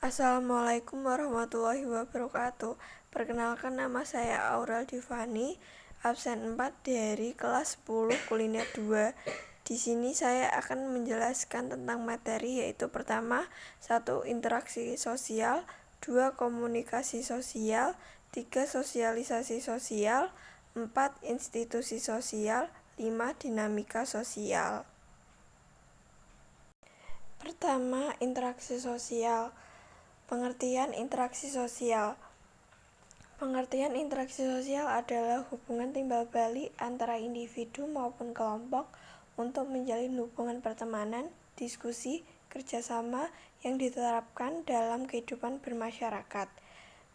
Assalamualaikum warahmatullahi wabarakatuh. Perkenalkan, nama saya Aurel Divani, absen 4 dari kelas 10 kuliner 2. Di sini saya akan menjelaskan tentang materi, yaitu pertama, 1. Interaksi sosial, 2. Komunikasi sosial, 3. Sosialisasi sosial, 4. Institusi sosial, 5. Dinamika sosial. Pertama, interaksi sosial. Pengertian interaksi sosial. Pengertian interaksi sosial adalah hubungan timbal balik antara individu maupun kelompok untuk menjalin hubungan pertemanan, diskusi, kerjasama yang diterapkan dalam kehidupan bermasyarakat.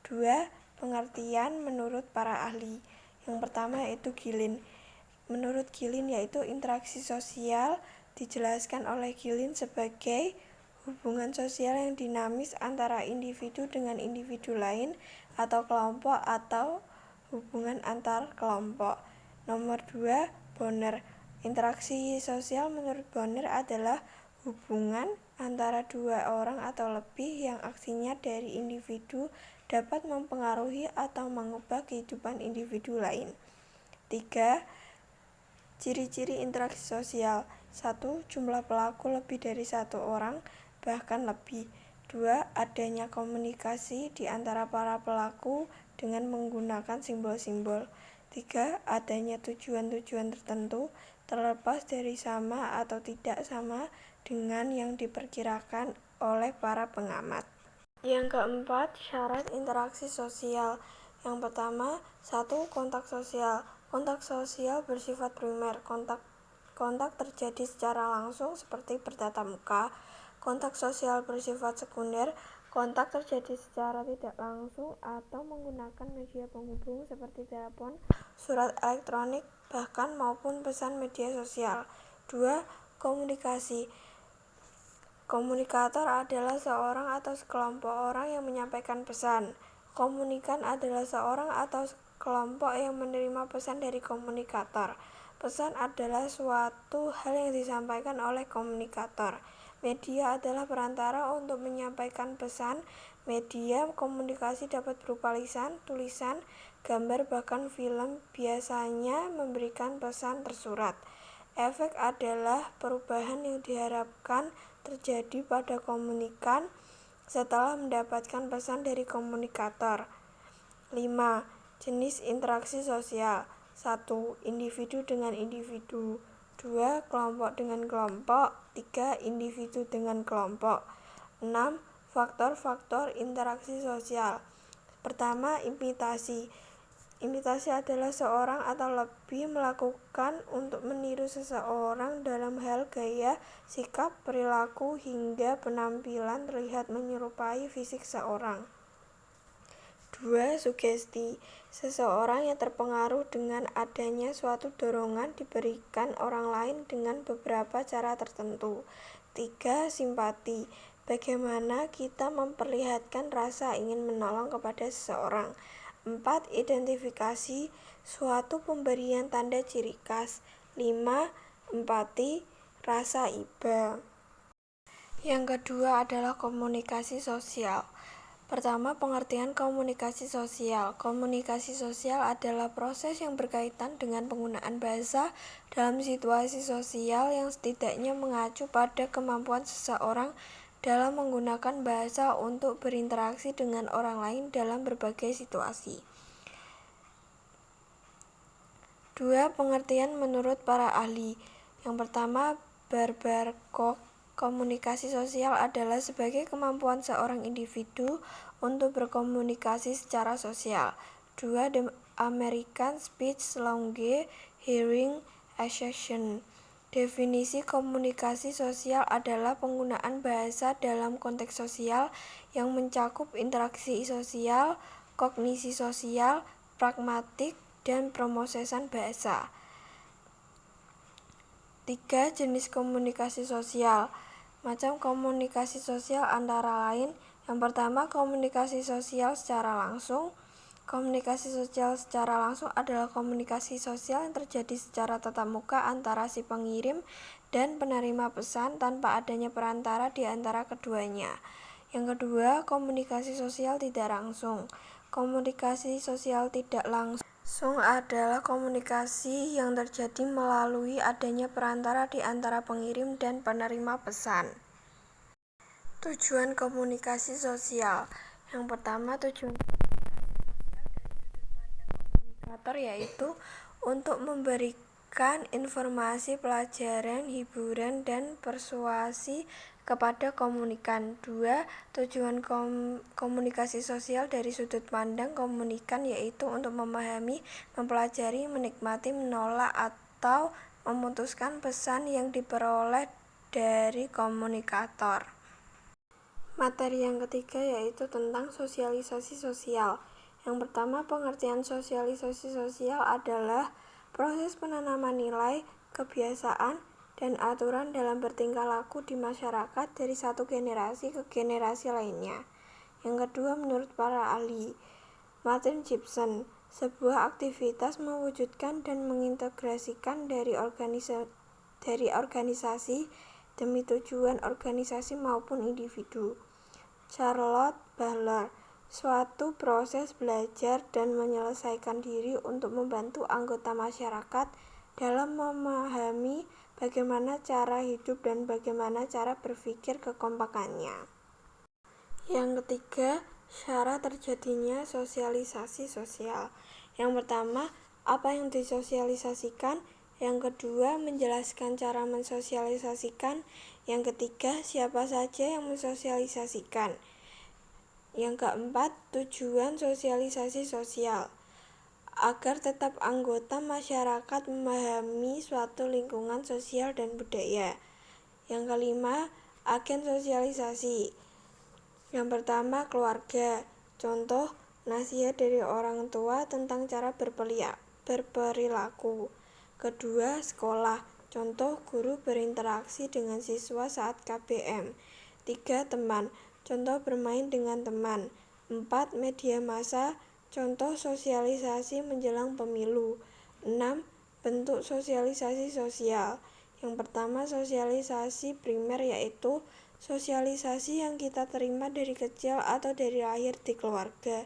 2. Pengertian menurut para ahli. Yang pertama yaitu Gilin. Menurut Gilin yaitu interaksi sosial dijelaskan oleh Gilin sebagai hubungan sosial yang dinamis antara individu dengan individu lain atau kelompok atau hubungan antar kelompok. Nomor 2, Bonner. Interaksi sosial menurut Bonner adalah hubungan antara dua orang atau lebih yang aksinya dari individu dapat mempengaruhi atau mengubah kehidupan individu lain. 3. Ciri-ciri interaksi sosial. 1. Jumlah pelaku lebih dari 1 orang, bahkan lebih. 2. Adanya komunikasi di antara para pelaku dengan menggunakan simbol-simbol. 3. Adanya tujuan-tujuan tertentu, terlepas dari sama atau tidak sama dengan yang diperkirakan oleh para pengamat. Yang keempat, syarat interaksi sosial. Yang pertama, 1. Kontak sosial. Kontak sosial bersifat primer. Kontak terjadi secara langsung seperti bertatap muka. Kontak sosial bersifat sekunder. Kontak terjadi secara tidak langsung atau menggunakan media penghubung seperti telepon, surat elektronik, bahkan maupun pesan media sosial. 2. Komunikasi. Komunikator adalah seorang atau sekelompok orang yang menyampaikan pesan. Komunikan adalah seorang atau kelompok yang menerima pesan dari komunikator. Pesan adalah suatu hal yang disampaikan oleh komunikator. Media adalah perantara untuk menyampaikan pesan. Media komunikasi dapat berupa lisan, tulisan, gambar, bahkan film, biasanya memberikan pesan tersurat. Efek adalah perubahan yang diharapkan terjadi pada komunikan setelah mendapatkan pesan dari komunikator. 5. Jenis interaksi sosial. 1. Individu dengan individu. 2. Kelompok dengan kelompok. 3. Individu dengan kelompok. 6. Faktor-faktor interaksi sosial. Pertama, imitasi. Imitasi adalah seorang atau lebih melakukan untuk meniru seseorang dalam hal gaya, sikap, perilaku, hingga penampilan terlihat menyerupai fisik seorang. 2. Sugesti. Seseorang yang terpengaruh dengan adanya suatu dorongan diberikan orang lain dengan beberapa cara tertentu. 3. Simpati. Bagaimana kita memperlihatkan rasa ingin menolong kepada seseorang. 4. Identifikasi, suatu pemberian tanda ciri khas. 5. Empati, rasa iba. Yang kedua adalah komunikasi sosial. Pertama, pengertian komunikasi sosial. Komunikasi sosial adalah proses yang berkaitan dengan penggunaan bahasa dalam situasi sosial yang setidaknya mengacu pada kemampuan seseorang dalam menggunakan bahasa untuk berinteraksi dengan orang lain dalam berbagai situasi. 2. Pengertian menurut para ahli. Yang pertama, Barbarkov. Komunikasi sosial adalah sebagai kemampuan seorang individu untuk berkomunikasi secara sosial. 2. The American Speech Language Hearing Association. Definisi komunikasi sosial adalah penggunaan bahasa dalam konteks sosial yang mencakup interaksi sosial, kognisi sosial, pragmatik, dan pemrosesan bahasa. 3. Jenis komunikasi sosial. Macam komunikasi sosial antara lain. Yang pertama, komunikasi sosial secara langsung. Komunikasi sosial secara langsung adalah komunikasi sosial yang terjadi secara tatap muka antara si pengirim dan penerima pesan tanpa adanya perantara di antara keduanya. Yang kedua, komunikasi sosial tidak langsung. Komunikasi sosial tidak langsung adalah komunikasi yang terjadi melalui adanya perantara di antara pengirim dan penerima pesan. Tujuan komunikasi sosial. Yang pertama, tujuan komunikator yaitu untuk memberikan informasi, pelajaran, hiburan, dan persuasi kepada komunikan. 2. Tujuan komunikasi sosial dari sudut pandang komunikan yaitu untuk memahami, mempelajari, menikmati, menolak, atau memutuskan pesan yang diperoleh dari komunikator. Materi yang ketiga yaitu tentang sosialisasi sosial. Yang pertama, pengertian sosialisasi sosial adalah proses penanaman nilai, kebiasaan, dan aturan dalam bertingkah laku di masyarakat dari satu generasi ke generasi lainnya. Yang kedua, menurut para ahli, Martin Gibson, sebuah aktivitas mewujudkan dan mengintegrasikan dari organisasi demi tujuan organisasi maupun individu. Charlotte Bahler, suatu proses belajar dan menyelesaikan diri untuk membantu anggota masyarakat dalam memahami bagaimana cara hidup dan bagaimana cara berpikir kekompakannya. Yang ketiga, syarat terjadinya sosialisasi sosial. Yang pertama, apa yang disosialisasikan. Yang kedua, menjelaskan cara mensosialisasikan. Yang ketiga, siapa saja yang mensosialisasikan. Yang keempat, tujuan sosialisasi sosial. Agar tetap anggota masyarakat memahami suatu lingkungan sosial dan budaya. Yang kelima, agen sosialisasi. Yang pertama, keluarga. Contoh, nasihat dari orang tua tentang cara berperilaku. Kedua, sekolah. Contoh, guru berinteraksi dengan siswa saat KBM. 3. Teman. Contoh, bermain dengan teman. 4. Media massa. Contoh, sosialisasi menjelang pemilu. 6. Bentuk sosialisasi sosial. Yang pertama, sosialisasi primer yaitu sosialisasi yang kita terima dari kecil atau dari lahir di keluarga.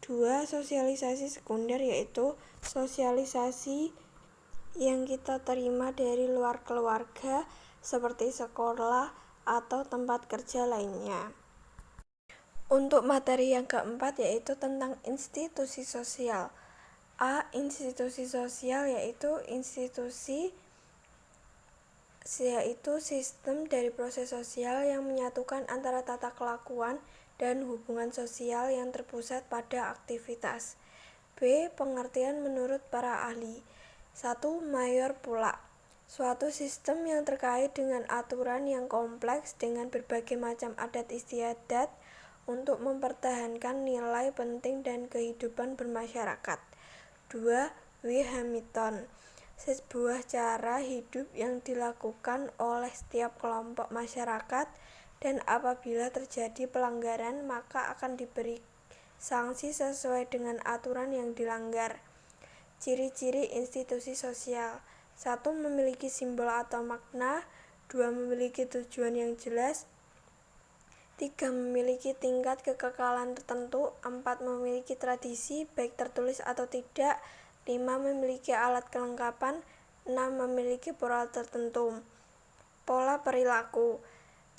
2. Sosialisasi sekunder yaitu sosialisasi yang kita terima dari luar keluarga seperti sekolah atau tempat kerja lainnya. Untuk materi yang keempat yaitu tentang institusi sosial. A. Institusi sosial yaitu sistem dari proses sosial yang menyatukan antara tata kelakuan dan hubungan sosial yang terpusat pada aktivitas. B. Pengertian menurut para ahli. 1. Mayor pula. Suatu sistem yang terkait dengan aturan yang kompleks dengan berbagai macam adat istiadat untuk mempertahankan nilai penting dan kehidupan bermasyarakat. 2. W. Hamilton, sebuah cara hidup yang dilakukan oleh setiap kelompok masyarakat dan apabila terjadi pelanggaran maka akan diberi sanksi sesuai dengan aturan yang dilanggar. Ciri-ciri institusi sosial. 1. Memiliki simbol atau makna. 2. Memiliki tujuan yang jelas. 3. Memiliki tingkat kekekalan tertentu. 4. Memiliki tradisi, baik tertulis atau tidak. 5. Memiliki alat kelengkapan. 6. Memiliki pola tertentu. Pola perilaku.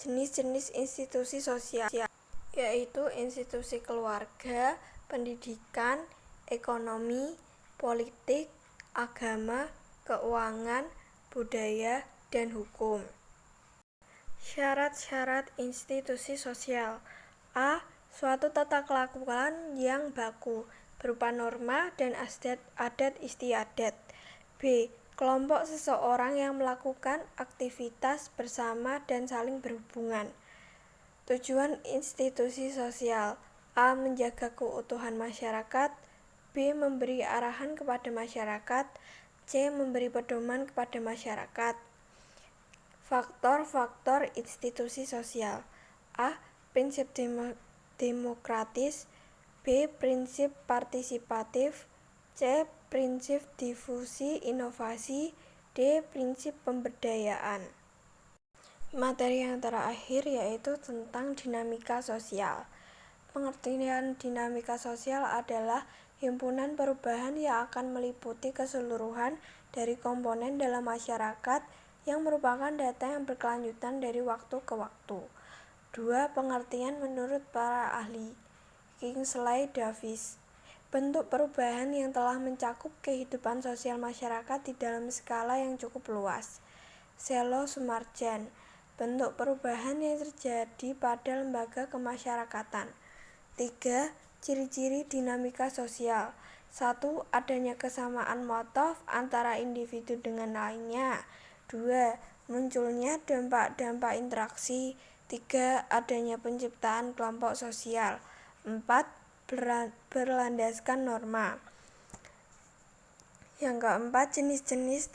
Jenis-jenis institusi sosial yaitu institusi keluarga, pendidikan, ekonomi, politik, agama, keuangan, budaya, dan hukum. Syarat-syarat institusi sosial. A. Suatu tata kelakuan yang baku, berupa norma dan adat istiadat. B. Kelompok seseorang yang melakukan aktivitas bersama dan saling berhubungan. Tujuan institusi sosial. A. Menjaga keutuhan masyarakat. B. Memberi arahan kepada masyarakat. C. Memberi pedoman kepada masyarakat. Faktor-faktor institusi sosial. A. Prinsip demokratis. B. Prinsip partisipatif. C. Prinsip difusi inovasi. D. Prinsip pemberdayaan. Materi yang terakhir yaitu tentang dinamika sosial. Pengertian dinamika sosial adalah himpunan perubahan yang akan meliputi keseluruhan dari komponen dalam masyarakat yang merupakan data yang berkelanjutan dari waktu ke waktu. 2. Pengertian menurut para ahli. Kingsley Davis. Bentuk perubahan yang telah mencakup kehidupan sosial masyarakat di dalam skala yang cukup luas. Selo Sumarjan. Bentuk perubahan yang terjadi pada lembaga kemasyarakatan. 3. Ciri-ciri dinamika sosial. 1. Adanya kesamaan motif antara individu dengan lainnya. 2. Munculnya dampak-dampak interaksi. 3. Adanya penciptaan kelompok sosial. 4. Berlandaskan norma. Yang keempat, jenis-jenis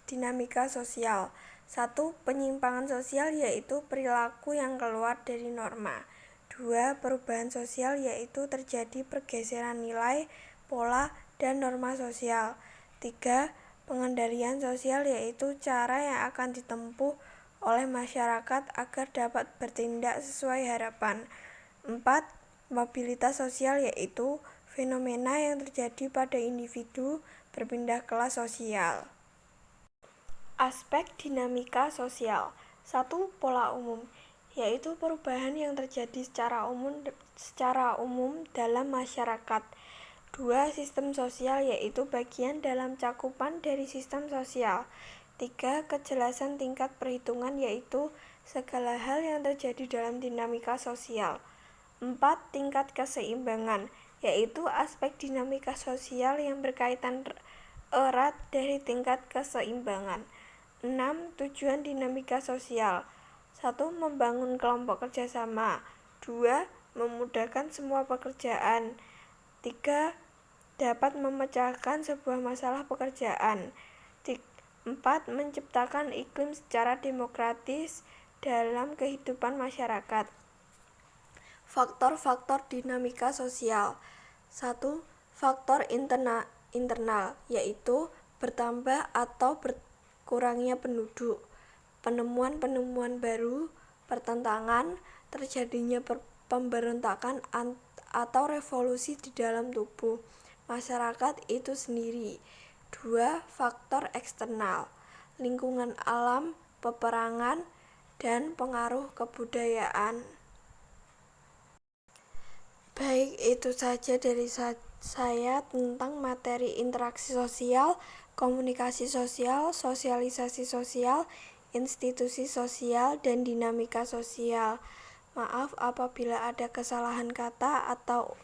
dinamika sosial. 1. Penyimpangan sosial yaitu perilaku yang keluar dari norma. 2. Perubahan sosial yaitu terjadi pergeseran nilai, pola, dan norma sosial. 3. Pengendalian sosial yaitu cara yang akan ditempuh oleh masyarakat agar dapat bertindak sesuai harapan. 4. Mobilitas sosial yaitu fenomena yang terjadi pada individu berpindah kelas sosial. Aspek dinamika sosial. 1. Pola umum, yaitu perubahan yang terjadi secara umum dalam masyarakat. 2. Sistem sosial, yaitu bagian dalam cakupan dari sistem sosial. 3. Kejelasan tingkat perhitungan, yaitu segala hal yang terjadi dalam dinamika sosial. 4. Tingkat keseimbangan, yaitu aspek dinamika sosial yang berkaitan erat dari tingkat keseimbangan. 6. Tujuan dinamika sosial. 1. Membangun kelompok kerjasama. 2. Memudahkan semua pekerjaan. 3. Dapat memecahkan sebuah masalah pekerjaan. 4. Menciptakan iklim secara demokratis dalam kehidupan masyarakat. Faktor-faktor dinamika sosial. 1. Faktor internal, yaitu bertambah atau kurangnya penduduk, penemuan-penemuan baru, pertentangan, terjadinya pemberontakan atau revolusi di dalam tubuh masyarakat itu sendiri. 2. Faktor eksternal, lingkungan alam, peperangan, dan pengaruh kebudayaan. Baik, itu saja dari saya tentang materi interaksi sosial, komunikasi sosial, sosialisasi sosial, institusi sosial, dan dinamika sosial. Maaf apabila ada kesalahan kata atau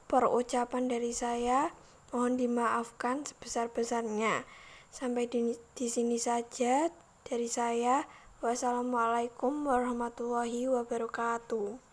perucapan dari saya, mohon dimaafkan sebesar-besarnya. Sampai di sini saja dari saya. Wassalamualaikum warahmatullahi wabarakatuh.